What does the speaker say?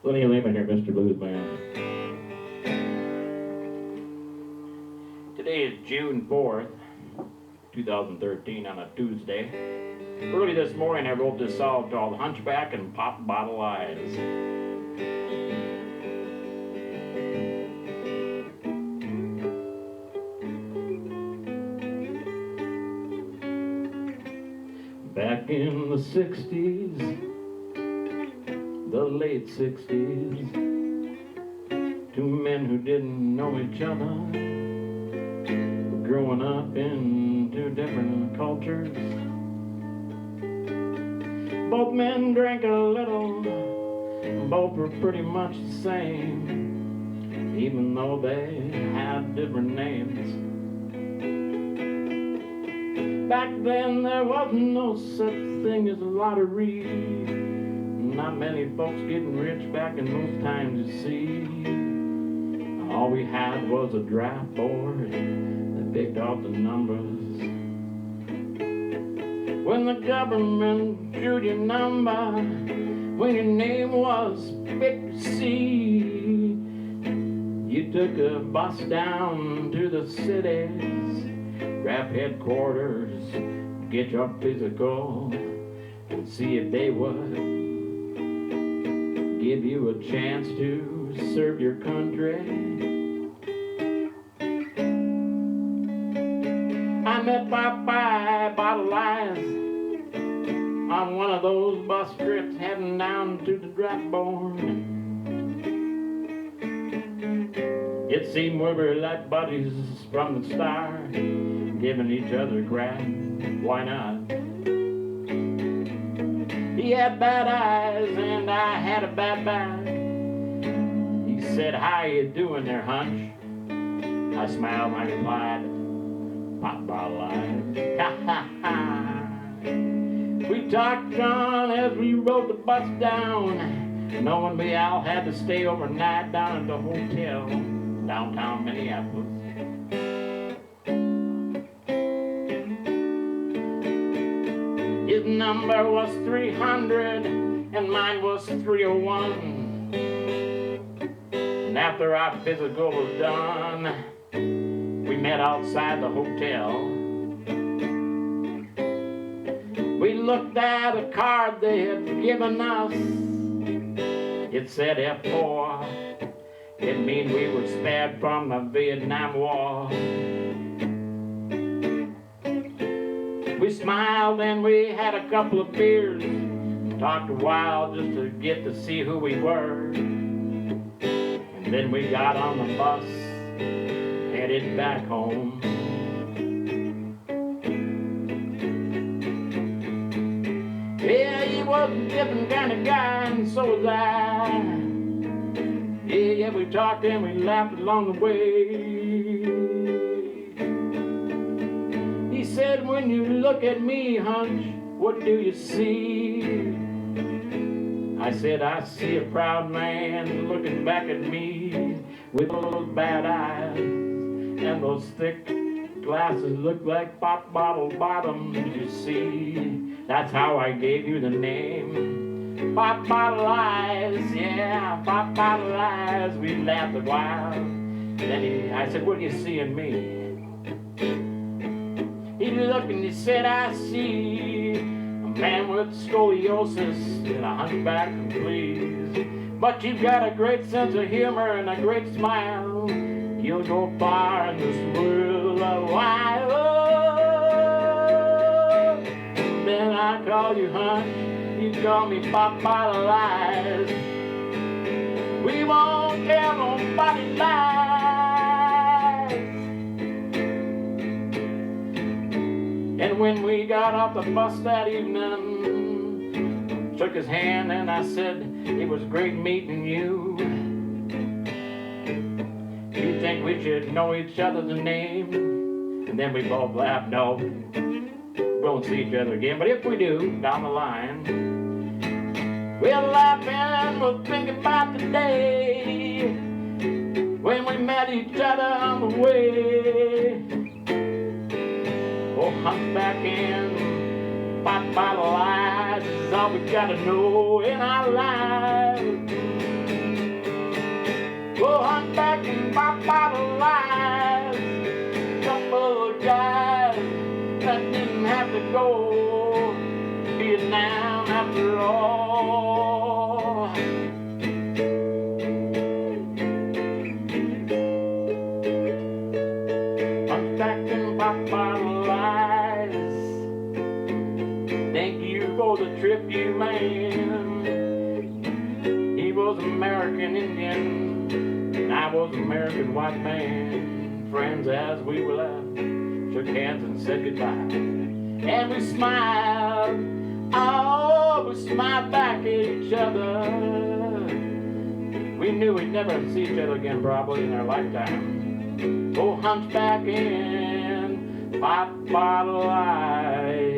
Lenny Lehman here, Mr. Blues Man. Today is June 4th, 2013 on a Tuesday. Early this morning I wrote this song called Hunchback and Pop Bottle Eyes. Back in the 60s, the late 60s, two men who didn't know each other were growing up in two different cultures. Both men drank a little, both were pretty much the same, even though they had different names. Back then there wasn't no such thing as a lottery. Not many folks getting rich back in those times, you see. All we had was a draft board that picked out the numbers. When the government drew your number, when your name was picked C, you took a bus down to the cities, rap headquarters, get your physical, and see if they would give you a chance to serve your country. I met Popeye Bottle Eyes on one of those bus trips heading down to the draft board. It seemed we were like buddies from the start, giving each other crap, why not? He had bad eyes and I had a bad back. He said, "How you doing there, Hunch?" I smiled and I replied, "Pop bottle eyes." Ha ha ha. We talked on as we rode the bus down, knowing we all had to stay overnight down at the hotel downtown Minneapolis. His number was 300 and mine was 301. And after our physical was done, we met outside the hotel. We looked at a card they had given us. It said F4. It meant we were spared from the Vietnam War. We smiled and we had a couple of beers, talked a while just to get to see who we were. And then we got on the bus, headed back home. Yeah, he was a different kind of guy and so was I. Yeah, we talked and we laughed along the way. He said, "When you look at me, Hunch, what do you see?" I said, "I see a proud man looking back at me with those bad eyes and those thick glasses look like pop bottle bottoms, you see. That's how I gave you the name, Pop Bottle Eyes." Yeah, Pop Bottle Eyes. We laughed a while. Then I said, "What do you see in me?" He looked and he said, "I see a man with scoliosis and a hunchback, please. But you've got a great sense of humor and a great smile. You'll go far in this world a while." Oh, then I call you Hunch, you call me Pop Bottle Eyes. We won't tell nobody lies. And when we got off the bus that evening, shook his hand and I said, "It was great meeting you. You think we should know each other's name?" And then we both laughed. "No, we won't see each other again, but if we do, down the line, we'll laugh and we'll think about the day when we met each other on the way. Oh, hunchback and pop bottle eyes is all we gotta know in our lives. Oh, hunchback and pop bottle eyes, couple of guys that didn't have to go to Vietnam after all. Hunchback and pop bottle eyes, thank you for the trip you made. He was American Indian, and I was American white man. Friends as we were left, shook hands and said goodbye. And we smiled, oh, we smiled back at each other. We knew we'd never see each other again probably in our lifetime. Oh, hunchback and pop bottle eyes.